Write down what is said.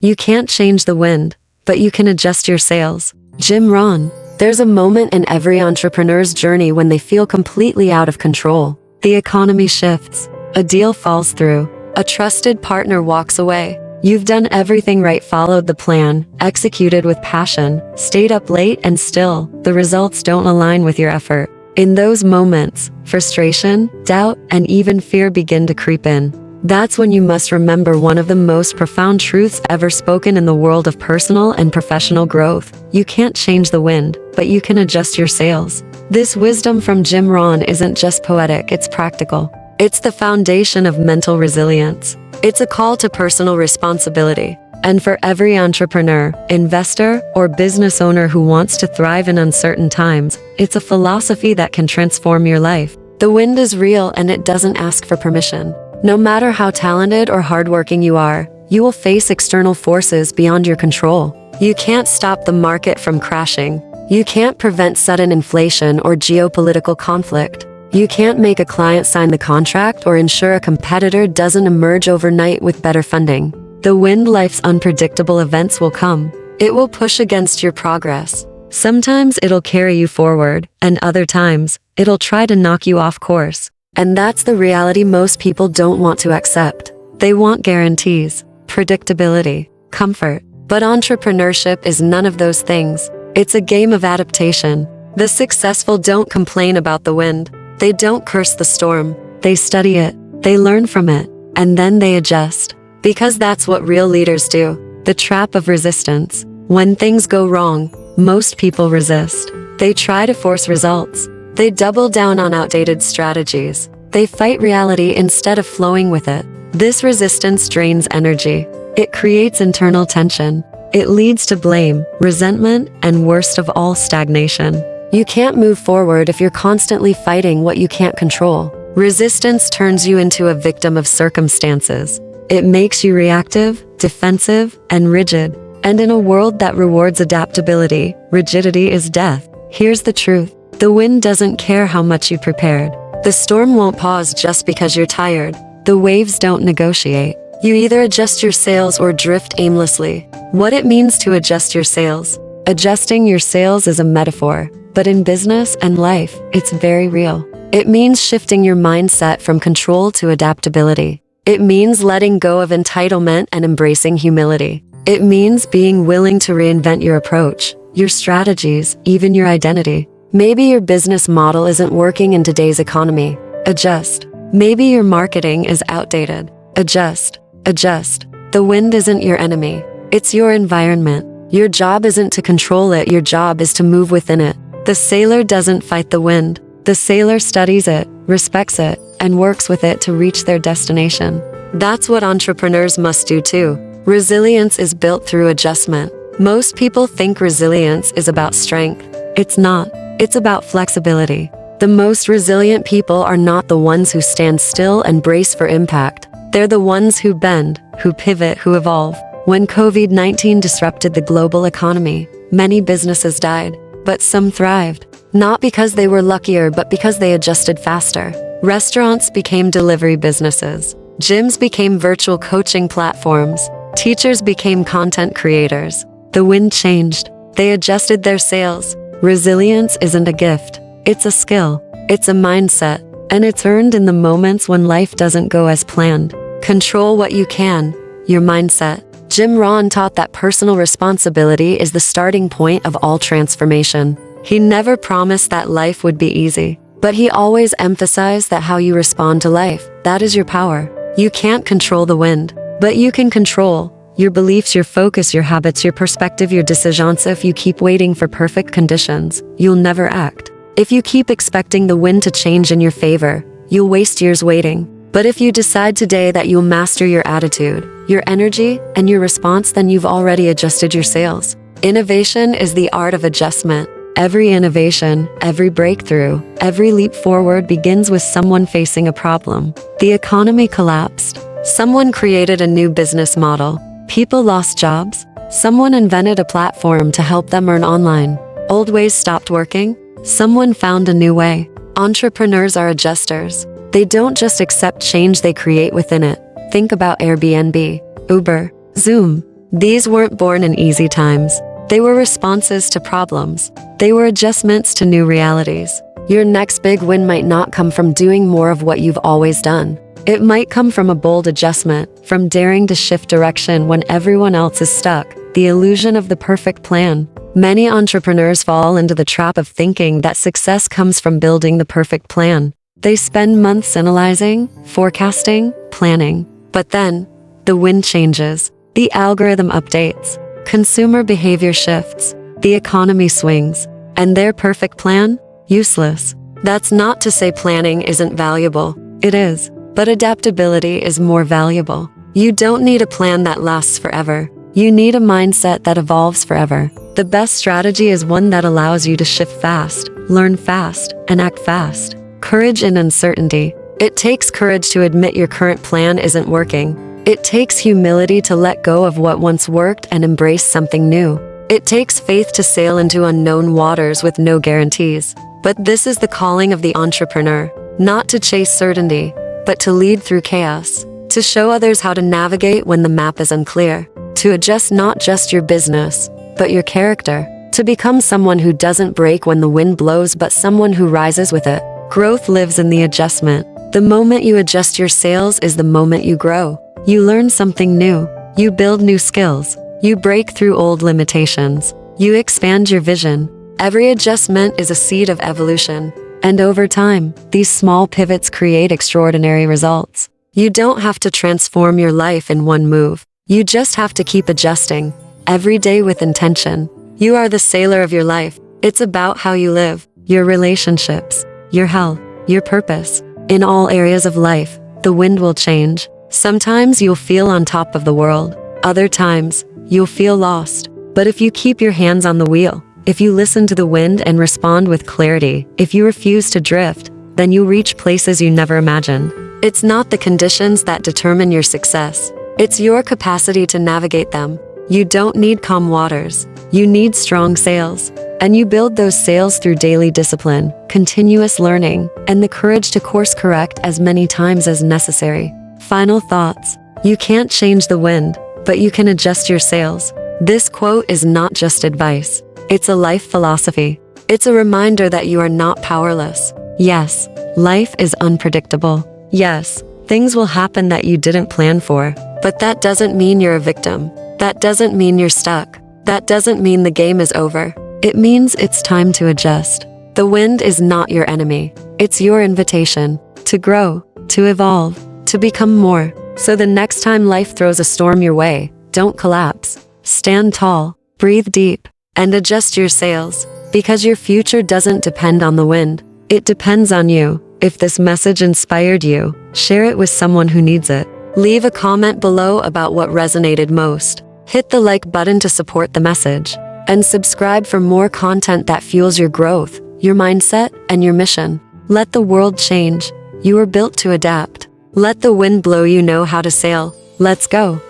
You can't change the wind, but you can adjust your sails. Jim Rohn. There's a moment in every entrepreneur's journey when they feel completely out of control. The economy shifts. A deal falls through. A trusted partner walks away. You've done everything right, followed the plan, executed with passion, stayed up late, and still, the results don't align with your effort. In those moments, frustration, doubt, and even fear begin to creep in. That's when you must remember one of the most profound truths ever spoken in the world of personal and professional growth. You can't change the wind, but you can adjust your sails. This wisdom from Jim Rohn isn't just poetic, it's practical. It's the foundation of mental resilience. It's a call to personal responsibility. And for every entrepreneur, investor, or business owner who wants to thrive in uncertain times, it's a philosophy that can transform your life. The wind is real and it doesn't ask for permission. No matter how talented or hardworking you are, you will face external forces beyond your control. You can't stop the market from crashing. You can't prevent sudden inflation or geopolitical conflict. You can't make a client sign the contract or ensure a competitor doesn't emerge overnight with better funding. The wind, life's unpredictable events will come. It will push against your progress. Sometimes it'll carry you forward, and other times, it'll try to knock you off course. And that's the reality most people don't want to accept. They want guarantees, predictability, comfort. But entrepreneurship is none of those things. It's a game of adaptation. The successful don't complain about the wind. They don't curse the storm. They study it, they learn from it, and then they adjust. Because that's what real leaders do. The trap of resistance. When things go wrong, most people resist. They try to force results. They double down on outdated strategies. They fight reality instead of flowing with it. This resistance drains energy. It creates internal tension. It leads to blame, resentment, and worst of all, stagnation. You can't move forward if you're constantly fighting what you can't control. Resistance turns you into a victim of circumstances. It makes you reactive, defensive, and rigid. And in a world that rewards adaptability, rigidity is death. Here's the truth. The wind doesn't care how much you prepared. The storm won't pause just because you're tired. The waves don't negotiate. You either adjust your sails or drift aimlessly. What it means to adjust your sails. Adjusting your sails is a metaphor, but in business and life, it's very real. It means shifting your mindset from control to adaptability. It means letting go of entitlement and embracing humility. It means being willing to reinvent your approach, your strategies, even your identity. Maybe your business model isn't working in today's economy. Adjust. Maybe your marketing is outdated. Adjust. Adjust. The wind isn't your enemy. It's your environment. Your job isn't to control it. Your job is to move within it. The sailor doesn't fight the wind. The sailor studies it, respects it, and works with it to reach their destination. That's what entrepreneurs must do too. Resilience is built through adjustment. Most people think resilience is about strength. It's not. It's about flexibility. The most resilient people are not the ones who stand still and brace for impact. They're the ones who bend, who pivot, who evolve. When COVID-19 disrupted the global economy, many businesses died, but some thrived. Not because they were luckier, but because they adjusted faster. Restaurants became delivery businesses. Gyms became virtual coaching platforms. Teachers became content creators. The wind changed. They adjusted their sails. Resilience isn't a gift. It's a skill. It's a mindset. And it's earned in the moments when life doesn't go as planned. Control what you can. Your mindset. Jim Rohn taught that personal responsibility is the starting point of all transformation. He never promised that life would be easy, but he always emphasized that how you respond to life, that is your power. You can't control the wind, but you can control your beliefs, your focus, your habits, your perspective, your decisions. If you keep waiting for perfect conditions, you'll never act. If you keep expecting the wind to change in your favor, you'll waste years waiting. But if you decide today that you'll master your attitude, your energy, and your response, then you've already adjusted your sails. Innovation is the art of adjustment. Every innovation, every breakthrough, every leap forward begins with someone facing a problem. The economy collapsed. Someone created a new business model. People lost jobs. Someone invented a platform to help them earn online. Old ways stopped working. Someone found a new way. Entrepreneurs are adjusters. They don't just accept change, they create within it. Think about Airbnb, Uber, Zoom. These weren't born in easy times. They were responses to problems. They were adjustments to new realities. Your next big win might not come from doing more of what you've always done. It might come from a bold adjustment, from daring to shift direction when everyone else is stuck. The illusion of the perfect plan. Many entrepreneurs fall into the trap of thinking that success comes from building the perfect plan. They spend months analyzing, forecasting, planning. But then, the wind changes. The algorithm updates. Consumer behavior shifts. The economy swings. And their perfect plan? Useless. That's not to say planning isn't valuable. It is. But adaptability is more valuable. You don't need a plan that lasts forever. You need a mindset that evolves forever. The best strategy is one that allows you to shift fast, learn fast, and act fast. Courage in uncertainty. It takes courage to admit your current plan isn't working. It takes humility to let go of what once worked and embrace something new. It takes faith to sail into unknown waters with no guarantees. But this is the calling of the entrepreneur, not to chase certainty, but to lead through chaos, to show others how to navigate when the map is unclear, to adjust not just your business, but your character, to become someone who doesn't break when the wind blows but someone who rises with it. Growth lives in the adjustment. The moment you adjust your sails is the moment you grow. You learn something new. You build new skills. You break through old limitations. You expand your vision. Every adjustment is a seed of evolution. And over time, these small pivots create extraordinary results. You don't have to transform your life in one move. You just have to keep adjusting, every day with intention. You are the sailor of your life. It's about how you live, your relationships, your health, your purpose. In all areas of life, the wind will change. Sometimes you'll feel on top of the world. Other times, you'll feel lost. But if you keep your hands on the wheel, if you listen to the wind and respond with clarity, if you refuse to drift, then you reach places you never imagined. It's not the conditions that determine your success. It's your capacity to navigate them. You don't need calm waters. You need strong sails. And you build those sails through daily discipline, continuous learning, and the courage to course correct as many times as necessary. Final thoughts. You can't change the wind, but you can adjust your sails. This quote is not just advice. It's a life philosophy. It's a reminder that you are not powerless. Yes, life is unpredictable. Yes, things will happen that you didn't plan for. But that doesn't mean you're a victim. That doesn't mean you're stuck. That doesn't mean the game is over. It means it's time to adjust. The wind is not your enemy. It's your invitation to grow, to evolve, to become more. So the next time life throws a storm your way, don't collapse. Stand tall, breathe deep, and adjust your sails, because your future doesn't depend on the wind. It depends on you. If this message inspired you, share it with someone who needs it. Leave a comment below about what resonated most. Hit the like button to support the message. And subscribe for more content that fuels your growth, your mindset, and your mission. Let the world change. You are built to adapt. Let the wind blow, you know how to sail. Let's go.